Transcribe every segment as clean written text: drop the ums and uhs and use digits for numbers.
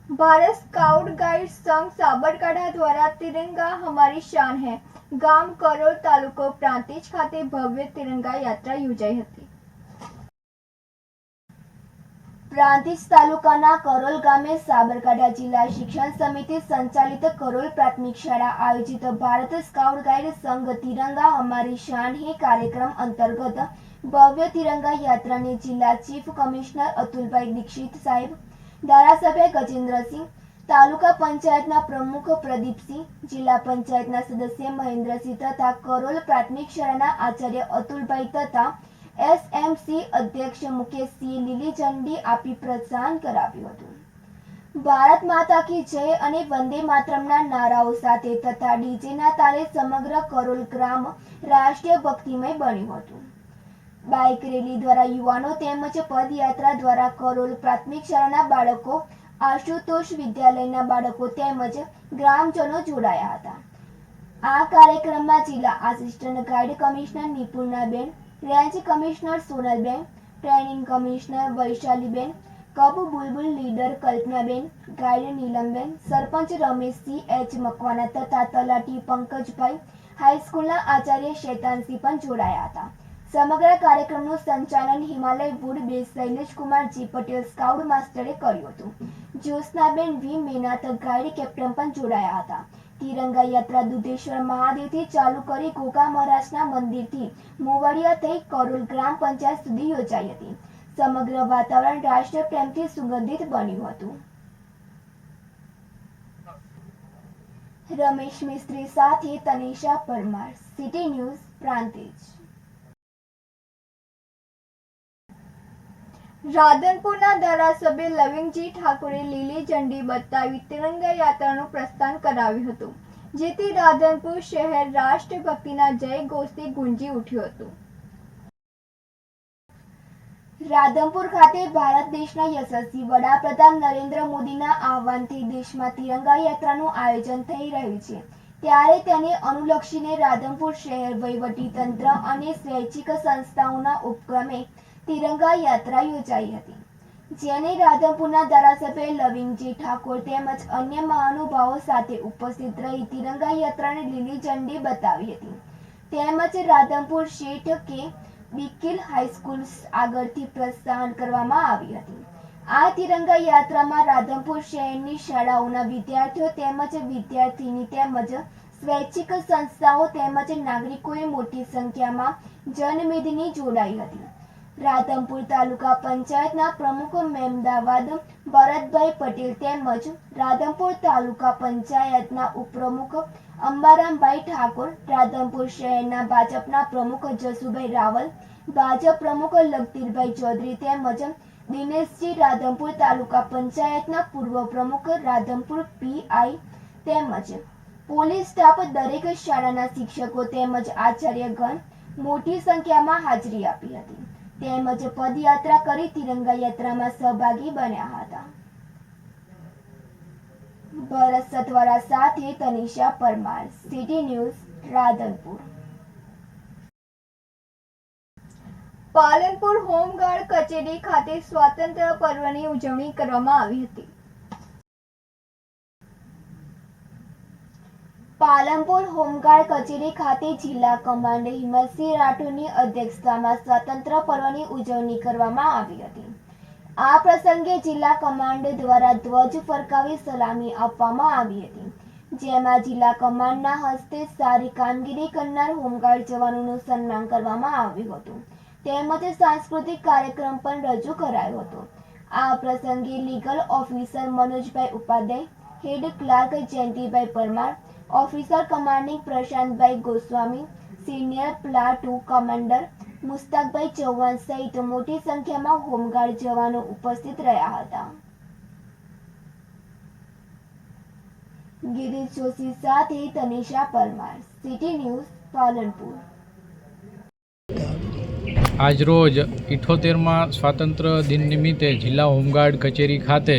Bharat scout guide संघ साबरकांठा द्वारा तिरंगा हमारी शान है ગામ કરોલ તાલુકો પ્રાંતિજ ખાતે ભવ્ય તિરંગા યાત્રા યોજાઈ હતી। પ્રાંતિજ તાલુકાના કરોલ ગામે સાબરકાંઠા જિલ્લા શિક્ષણ સમિતિ સંચાલિત કરોલ પ્રાથમિક શાળા આયોજિત ભારત સ્કાઉટ ગાઈડ સંઘ तिरंगा हमारी शान है कार्यक्रम अंतर्गत भव्य तिरंगा यात्राને જિલ્લા ચીફ કમિશનર અતુલભાઈ દીક્ષિત સાહેબ, ધારાસભ્ય ગજેન્દ્રસિંહ, तालुका पंचायतना प्रमुख प्रदीपसिंह, जिला पंचायतना सदस्य महेन्द्रसिंह तथा करोल प्राथमिक शाळाना आचार्य अतुलभाई तथा एसएमसी अध्यक्ष मुकेशसिंह લીલી ઝંડી આપી પ્રોત્સાહન કરાવ્યું હતું। ભારત માતા કી જય અને વંદે માતરમના નારાઓ સાથે તથા ડીજેના તાલે સમગ્ર કરોલ ગ્રામ રાષ્ટ્રીય ભક્તિમય બન્યું હતું। બાઇક રેલી દ્વારા યુવાનો તેમજ પદયાત્રા દ્વારા કરોલ પ્રાથમિક શાળાના બાળકો, आशुतोष विद्यालयના બાળકો તેમજ ગ્રામજનો જોડાયા હતા। આ કાર્યક્રમમાં જિલ્લા આસિસ્ટન્ટ ગાઈડ કમિશનર નિપુણાબેન, રેન્જ કમિશનર સોનલબેન, ટ્રેનિંગ કમિશનર વૈશાલીબેન, કબ બુલબુલ લીડર કલ્પનાબેન, ગાઈડ નીલમબેન, સરપંચ રમેશસિંહ એચ મકવાના તથા તલાટી પંકજભાઈ, હાઈસ્કૂલના આચાર્ય શૈતાનસિંહ પણ જોડાયા હતા। સમગ્ર કાર્યક્રમનું સંચાલન હિમાલય વુડ બેઝ શૈલેષકુમાર જી પટેલ સ્કાઉટ માસ્ટરે કર્યું હતું। જ્યોત્સનાબેન વી મેનાત ગાઈડ કેપ્ટન પણ જોડાયા હતા। તિરંગા યાત્રા દુધેશ્વર મહાદેવથી ચાલુ કરી ગોગા મહારાજના મંદિરથી મોવડિયા થઈ કરોલ ગ્રામ પંચાયત સુધી યોજાઈ હતી। સમગ્ર વાતાવરણ રાષ્ટ્રીય પ્રેમથી સુગંધિત બન્યું હતું। રમેશ મિસ્ત્રી સાથે તનિષા પરમાર, સિટી ન્યૂઝ, પ્રાંતિજ। રાધનપુરના ધારાસભ્ય લવિંગજી ઠાકોરે લીલી ઝંડી બતાવી તિરંગા યાત્રાનું પ્રસ્થાન કરાવ્યું હતું, જેથી રાધનપુર શહેર રાષ્ટ્રભક્તિના જય ઘોષથી ગુંજી ઉઠ્યું હતું। રાધનપુર ખાતે ભારત દેશના યશસ્વી વડાપ્રધાન નરેન્દ્ર મોદીના આહવાનથી દેશમાં તિરંગા યાત્રાનું આયોજન થઈ રહ્યું છે, ત્યારે તેને અનુલક્ષીને રાધનપુર શહેર વહીવટીતંત્ર અને સ્વૈચ્છિક સંસ્થાઓના ઉપક્રમે તિરંગા યાત્રા યોજાઈ હતી, જેને રાધનપુરના ધારાસભ્ય લવિંગજી ઠાકોર તેમજ અન્ય મહાનુભાવો સાથે ઉપસ્થિત રહી તિરંગા યાત્રાને લીલી ઝંડી બતાવી હતી। તેમજ રાધનપુર શેઠ કે બીકિલ હાઈસ્કૂલ આગળથી પ્રસ્થાન કરવામાં આવી હતી। આ તિરંગા યાત્રામાં રાધનપુર શહેરની શાળાઓના વિદ્યાર્થીઓ તેમજ વિદ્યાર્થીની તેમજ સ્વૈચ્છિક સંસ્થાઓ તેમજ નાગરિકોએ મોટી સંખ્યામાં જનમેદની જોડાઈ હતી। રાધનપુર તાલુકા પંચાયતના પ્રમુખ મહેમદાવાદ ભરતભાઈ પટેલ તેમજ રાધનપુર તાલુકા પંચાયતના ઉપપ્રમુખ અંબારામભાઈ ઠાકોર, રાધનપુર શહેરના ભાજપના પ્રમુખ જસુભાઈ રાવલ, ભાજપ પ્રમુખ લગતીરભાઈ ચૌધરી તેમજ દિનેશજી રાધનપુર તાલુકા પંચાયતના પૂર્વ પ્રમુખ રાધનપુર પીઆઈ તેમજ પોલીસ સ્ટાફ, દરેક શાળાના શિક્ષકો તેમજ આચાર્યગણ મોટી સંખ્યામાં હાજરી આપી હતી તેમજ પદયાત્રા કરી તિરંગા યાત્રામાં સહભાગી બન્યા હતા। ભરત સતવારા સાથે Tanisha Parmar, city news, Radhanpur. Palanpur home guard કચેરી ખાતે સ્વાતંત્ર્ય પર્વની ઉજવણી કરવામાં આવી હતી। પાલનપુર હોમગાર્ડ કચેરી ખાતે જિલ્લા કમાન્ડર હિંમતસિંહ રાઠોડની અધ્યક્ષતામાં સ્વાતંત્ર્ય પર્વની ઉજવણી કરવામાં આવી હતી। આ પ્રસંગે જિલ્લા કમાન્ડર દ્વારા ધ્વજ ફરકાવી સલામી આપવામાં આવી હતી, જેમાં જિલ્લા કમાન્ડના હસ્તે સારી કામગીરી કરનાર હોમગાર્ડ જવાનોનું સન્માન કરવામાં આવ્યું હતું તેમજ સાંસ્કૃતિક કાર્યક્રમ પણ રજૂ કરાયો હતો। આ પ્રસંગે લીગલ ઓફિસર મનોજભાઈ ઉપાધ્યાય, હેડ ક્લાર્ક જયંતિભાઈ પરમાર, ઓફિસર કમાન્ડિંગ પ્રશાંતભાઈ ગોસ્વામી, સિનિયર પ્લાટુ કમાન્ડર મુસ્તાકભાઈ ચૌહાણ સહિત મોટી સંખ્યામાં હોમગાર્ડ જવાનો ઉપસ્થિત રહ્યા હતા। ગિરીશ જોશી સાથે તનિષા પરમાર, સિટી ન્યૂઝ, પાલનપુર। આજરોજ 78મા સ્વાતંત્ર્ય દિન નિમિત્તે જિલ્લા હોમગાર્ડ કચેરી ખાતે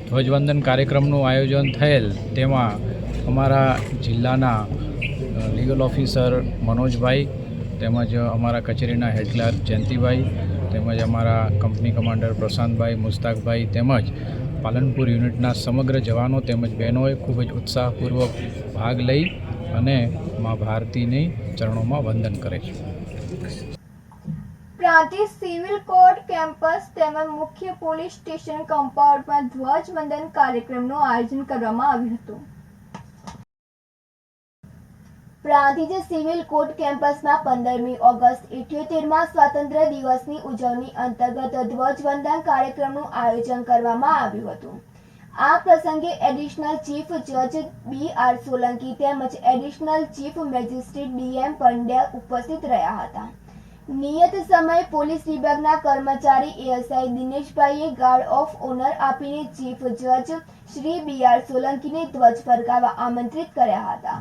ધ્વજવંદન કાર્યક્રમનું આયોજન થયેલ, તેમાં અમારા જિલ્લાના લીગલ ઓફિસર મનોજભાઈ તેમજ અમારા કચેરીના હેડ ક્લાર્ક જયંતિભાઈ તેમજ અમારા કંપની કમાન્ડર પ્રશાંતભાઈ, મુસ્તાકભાઈ તેમજ પાલનપુર યુનિટના સમગ્ર જવાનો તેમજ બહેનોએ ખૂબ જ ઉત્સાહપૂર્વક ભાગ લઈ અને મા ભારતીની ચરણોમાં વંદન કરે છે. પ્રાંતિજ સિવિલ કોર્ટ કેમ્પસ તેમજ મુખ્ય પોલીસ સ્ટેશન કમ્પાઉન્ડમાં ધ્વજવંદન કાર્યક્રમનું આયોજન કરવામાં આવ્યું હતું. પ્રાંતિજ સિવિલ કોર્ટ કેમ્પસમાં 15મી ઓગસ્ટ 78માં સ્વાતંત્ર્ય દિવસની ઉજવણી અંતર્ગત ધ્વજવંદન કાર્યક્રમનું આયોજન કરવામાં આવ્યું હતું. આ પ્રસંગે એડિશનલ ચીફ જજ B.R. સોલંકી તેમજ additional chief magistrate D.M. Pandya ઉપસ્થિત રહ્યા હતા. નિયત સમયે પોલીસ વિભાગના કર્મચારી ASI દિનેશભાઈએ ગાર્ડ ઓફ ઓનર આપીને ચીફ જજ શ્રી B.R. સોલંકીને ધ્વજ ફરકાવવા આમંત્રિત કર્યા હતા.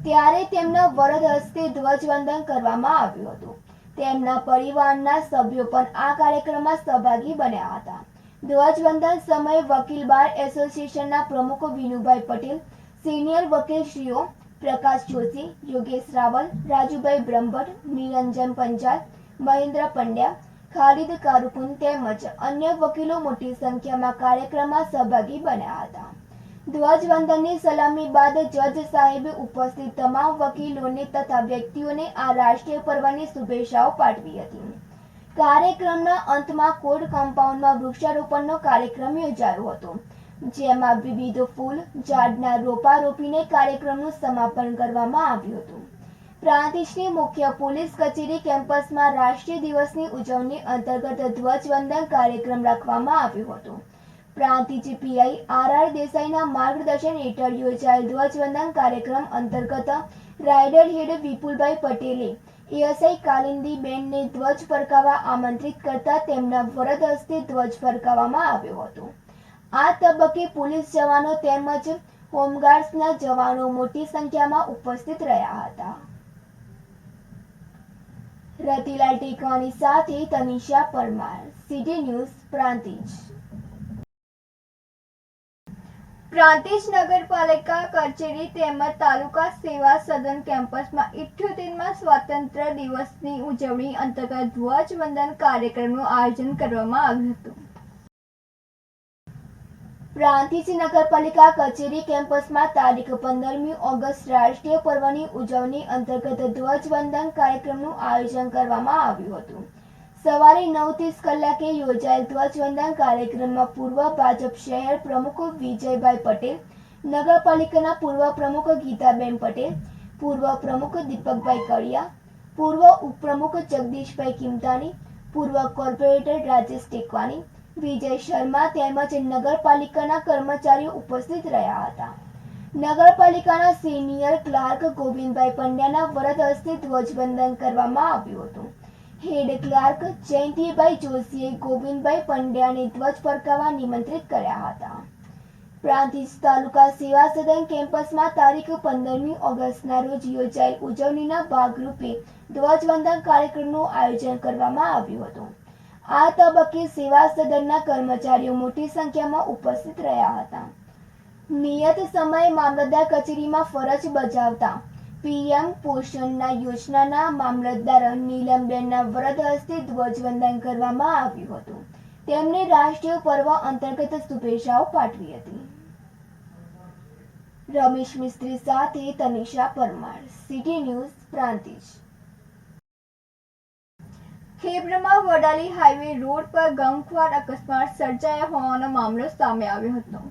ત્યારે તેમના વરદ હસ્તે ધ્વજવંદન કરવામાં આવ્યું હતું. તેમના પરિવારના સભ્યો પણ આ કાર્યક્રમમાં સહભાગી બન્યા હતા. ધ્વજવંદન સમયે વકીલ બાર એસોસિએશનના પ્રમુખ વિનુભાઈ પટેલ, સિનિયર વકીલશ્રીઓ પ્રકાશ જોશી, યોગેશ રાવલ, રાજુભાઈ બ્રહ્મભટ્ટ, નિરંજન પંચાલ, મહેન્દ્ર પંડ્યા, ખાલિદ કારુકુન તેમજ અન્ય વકીલો મોટી સંખ્યામાં કાર્યક્રમમાં સહભાગી બન્યા હતા. ધ્વજવંદનની સલામી બાદ જજ સાહેબે ઉપસ્થિત તમામ વકીલોને તથા વ્યક્તિઓને આ રાષ્ટ્રીય પર્વની શુભેચ્છાઓ પાઠવી હતી. કાર્યક્રમના અંતમાં કોર્ટ કમ્પાઉન્ડમાં વૃક્ષારોપણનો કાર્યક્રમ યોજાયો હતો, જેમાં વિવિધ ફૂલ ઝાડના રોપા રોપીને કાર્યક્રમનું સમાપન કરવામાં આવ્યું હતું. પ્રાંતિજની મુખ્ય પોલીસ કચેરી કેમ્પસમાં રાષ્ટ્રીય દિવસની ઉજવણી અંતર્ગત ધ્વજવંદન કાર્યક્રમ રાખવામાં આવ્યો હતો. Prantij PI R.R. દેસાઈના માર્ગદર્શન હેઠળ યોજાયેલ ધ્વજવંદન કાર્યક્રમ અંતર્ગત રાઇડર હેડ વિપુલભાઈ પટેલે ASI કાલિંદીબેનને ધ્વજ ફરકાવવા આમંત્રિત કરતા તેમના વરદ હસ્તે ધ્વજ ફરકાવવામાં આવ્યો હતો. આ તબક્કે પોલીસ જવાનો તેમજ હોમગાર્ડ્સના જવાનો મોટી સંખ્યામાં ઉપસ્થિત રહ્યા હતા. રતિલાલ ટેકવાની સાથે તનિષા પરમાર, સિટી ન્યૂઝ, પ્રાંતિજ. પ્રાંતિજ નગરપાલિકા કચેરી તેમજ તાલુકા સેવા સદન કેમ્પસમાં 78માં સ્વાતંત્ર્ય દિવસની ઉજવણી અંતર્ગત ધ્વજવંદન કાર્યક્રમનું આયોજન કરવામાં આવ્યું હતું. પ્રાંતિજ નગરપાલિકા કચેરી કેમ્પસમાં તારીખ 15મી ઓગસ્ટ રાષ્ટ્રીય પર્વની ઉજવણી અંતર્ગત ધ્વજવંદન કાર્યક્રમનું આયોજન કરવામાં આવ્યું હતું. સવારે 9:30 કલાકે યોજાયેલ ધ્વજવંદન કાર્યક્રમમાં પૂર્વ ભાજપ શહેર પ્રમુખ વિજયભાઈ પટેલ, નગરપાલિકાના પૂર્વ પ્રમુખ ગીતાબેન પટેલ, પૂર્વ પ્રમુખ દીપકભાઈ કડિયા, પૂર્વ ઉપપ્રમુખ જગદીશભાઈ કિમતાની, પૂર્વ કોર્પોરેટર રાજેશ ટેકવાની, વિજય શર્મા તેમજ નગરપાલિકાના કર્મચારીઓ ઉપસ્થિત રહ્યા હતા. નગરપાલિકાના સિનિયર ક્લાર્ક ગોવિંદભાઈ પંડ્યાના વરદ હસ્તે ધ્વજવંદન કરવામાં આવ્યું હતું. હેડ ક્લાર્ક જયંતિભાઈ જોશીએ ગોવિંદભાઈ પંડ્યાને ધ્વજ ફરકાવવા નિમંત્રિત કર્યા હતા. પ્રાંતિજ તાલુકા સેવા સદન કેમ્પસમાં તારીખ 15મી ઓગસ્ટના રોજ યોજાયેલ ઉજવણીના ભાગરૂપે ધ્વજવંદન કાર્યક્રમનું આયોજન કરવામાં આવ્યું હતું. આ તબક્કે સેવા સદનના કર્મચારીઓ મોટી સંખ્યામાં ઉપસ્થિત રહ્યા હતા. નિયત સમયે મામલતદાર કચેરીમાં ફરજ બજાવતા PM પોષણના યોજનાના મામલતદાર નીલમબેનના વરદ હસ્તે ધ્વજવંદન કરવામાં આવ્યું હતું. તેમને રાષ્ટ્રીય પર્વ અંતર્ગત શુભેચ્છાઓ પાઠવી હતી. રમેશ મિસ્ત્રી સાથે તનિષા પરમાર, સિટી ન્યૂઝ, પ્રાંતિજ. ખેબ્રમાં વડાલી હાઈવે રોડ પર ગમખ્વાર અકસ્માત સર્જાયો હોવાનો મામલો સામે આવ્યો હતો.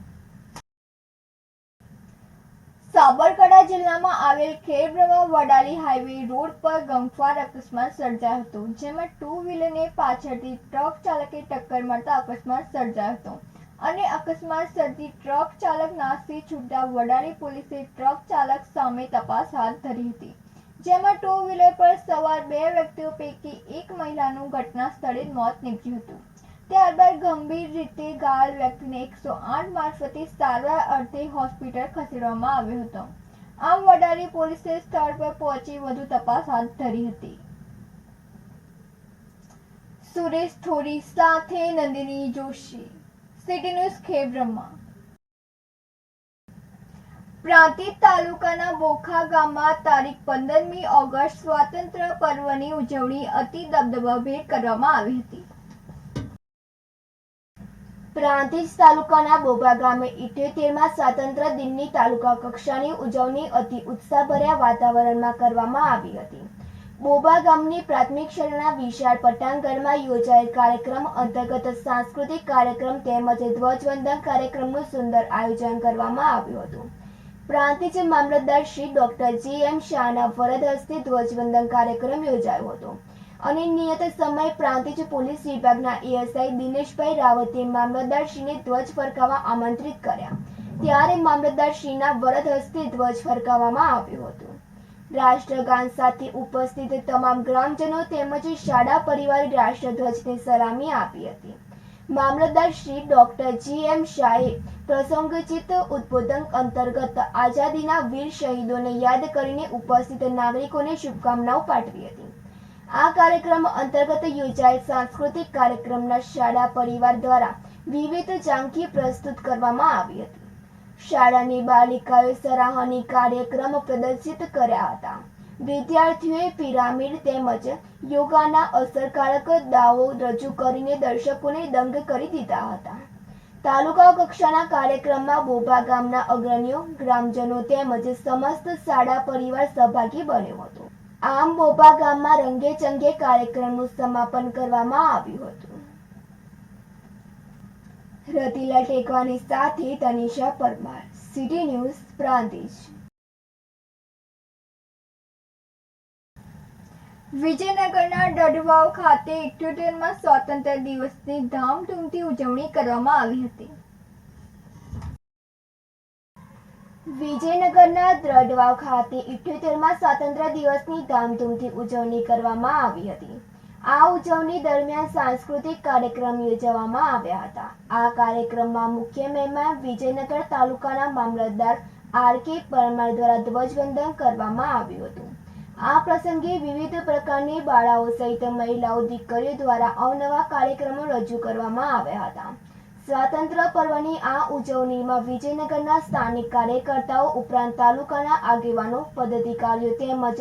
સાબરકાંઠા જિલ્લામાં આવેલ ખેબ્રમાં વડાલી હાઈવે રોડ પર ગમખ્વાર અકસ્માત સર્જાયો હતો, જેમાં 2 વ્હીલરને પાછળથી ટ્રક ચાલકે ટક્કર મારતા અકસ્માત સર્જાયો હતો અને અકસ્માત સર્જી ટ્રક ચાલક નાસી છૂટતા વડાલી પોલીસે ટ્રક ચાલક સામે તપાસ હાથ ધરી હતી, જેમાં 2 વ્હીલર પર સવાર 2 વ્યક્તિઓ પૈકી એક મહિલાનું ઘટના સ્થળે મોત નીપજ્યું હતું. ત્યારબાદ ગંભીર રીતે ઘાયલ વ્યક્તિને 108 મારફતે સારવાર અર્થે હોસ્પિટલ ખસેડવામાં આવ્યો હતો. આમ વડાલી પોલીસે સ્થળ પર પહોંચી વધુ તપાસ હાથ ધરી હતી. સુરેશ થોરી સાથે નંદિની જોશી, સિટી ન્યૂઝ, ખેબ્રમાં. પ્રાંતિજ તાલુકાના બોખા ગામમાં તારીખ 15મી ઓગસ્ટ સ્વાતંત્ર્ય પર્વની ઉજવણી અતિ દબદબાભેર કરવામાં આવી હતી. પ્રાંતિજ તાલુકાના બોબા ગામે 78મા સ્વાતંત્ર્ય દિનની તાલુકા કક્ષાની ઉજવણી અતિ ઉત્સાહભર્યા વાતાવરણમાં કરવામાં આવી હતી. બોબા ગામની પ્રાથમિક શાળાના વિશાળ પટાંગણમાં યોજાયેલ કાર્યક્રમ અંતર્ગત સાંસ્કૃતિક કાર્યક્રમ તેમજ ધ્વજવંદન કાર્યક્રમનું સુંદર આયોજન કરવામાં આવ્યું હતું. પ્રાંતિજ મામલતદાર શ્રી ડોક્ટર G.M. શાહના વરદ હસ્તે ધ્વજવંદન કાર્યક્રમ યોજાયો હતો અને નિયત સમય પ્રાંતિજ પોલીસ વિભાગના ASI દિનેશભાઈ રાવતે મામલતદારશ્રીને ધ્વજ ફરકાવવા આમંત્રિત કર્યા. ત્યારે મામલતદારશ્રીના વરદ હસ્તે ધ્વજ ફરકાવવામાં આવ્યો હતો. રાષ્ટ્રગાન સાથે ઉપસ્થિત તમામ ગ્રામજનો તેમજ શાળા પરિવારે રાષ્ટ્રધ્વજને સલામી આપી હતી. મામલતદાર શ્રી ડોક્ટર G.M. શાહે પ્રસંગોચિત ઉદ્બોધન અંતર્ગત આઝાદીના વીર શહીદોને યાદ કરીને ઉપસ્થિત નાગરિકોને શુભકામનાઓ પાઠવી હતી. આ કાર્યક્રમ અંતર્ગત યોજાયેલ સાંસ્કૃતિક કાર્યક્રમના શાળા પરિવાર દ્વારા વિવિધ ઝાંખી પ્રસ્તુત કરવામાં આવી હતી. શાળાની બાલિકાઓએ સરાહનીય કાર્યક્રમ પ્રદર્શિત કર્યા હતા. વિદ્યાર્થીઓએ પિરામિડ તેમજ યોગાના અસરકારક દાવો રજૂ કરીને દર્શકોને દંગ કરી દીધા હતા. તાલુકા કક્ષાના કાર્યક્રમમાં બોબા ગામના અગ્રણીઓ, ગ્રામજનો તેમજ સમસ્ત શાળા પરિવાર સહભાગી બન્યો હતો. આમ બોબા ગામમાં રંગેચંગે કાર્યક્રમનું સમાપન કરવામાં આવ્યું હતું. રતિલા ટેકવાની સાથે તનિષા પરમાર, સિટી ન્યૂઝ, પ્રાંતિજ. વિજયનગરના ડઢવાવ ખાતે 78મા સ્વાતંત્ર્ય દિવસની ધામધૂમથી ઉજવણી કરવામાં આવી હતી. વિજયનગરના દ્રડવાવ ખાતે 78મા સ્વાતંત્ર્ય દિવસની ધામધૂમથી ઉજવણી કરવામાં આવી હતી. આ ઉજવણી દરમિયાન સાંસ્કૃતિક કાર્યક્રમ યોજવામાં આવ્યા હતા. આ કાર્યક્રમમાં મુખ્ય મહેમાન વિજયનગર તાલુકાના મામલતદાર R.K. પરમાર દ્વારા ધ્વજવંદન કરવામાં આવ્યું હતું. આ પ્રસંગે વિવિધ પ્રકારની બાળાઓ સહિત મહિલાઓ, દીકરીઓ દ્વારા અવનવા કાર્યક્રમો રજૂ કરવામાં આવ્યા હતા. સ્વાતંત્ર્ય પર્વની આ ઉજવણીમાં વિજયનગરના સ્થાનિક કાર્યકર્તાઓ ઉપરાંત તાલુકાના આગેવાનો, પદાધિકારીઓ તેમજ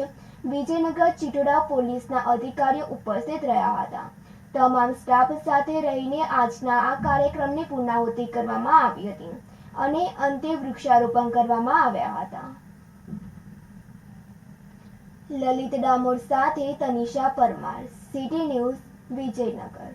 વિજયનગર ચિટોડા પોલીસના અધિકારીઓ ઉપસ્થિત રહ્યા હતા. તમામ સ્ટાફ સાથે રહીને આજના આ કાર્યક્રમની પૂર્ણાહુતિ કરવામાં આવી હતી અને અંતે વૃક્ષારોપણ કરવામાં આવ્યા હતા. લલિત ડામોર સાથે તનિષા પરમાર, સિટી ન્યૂઝ, વિજયનગર.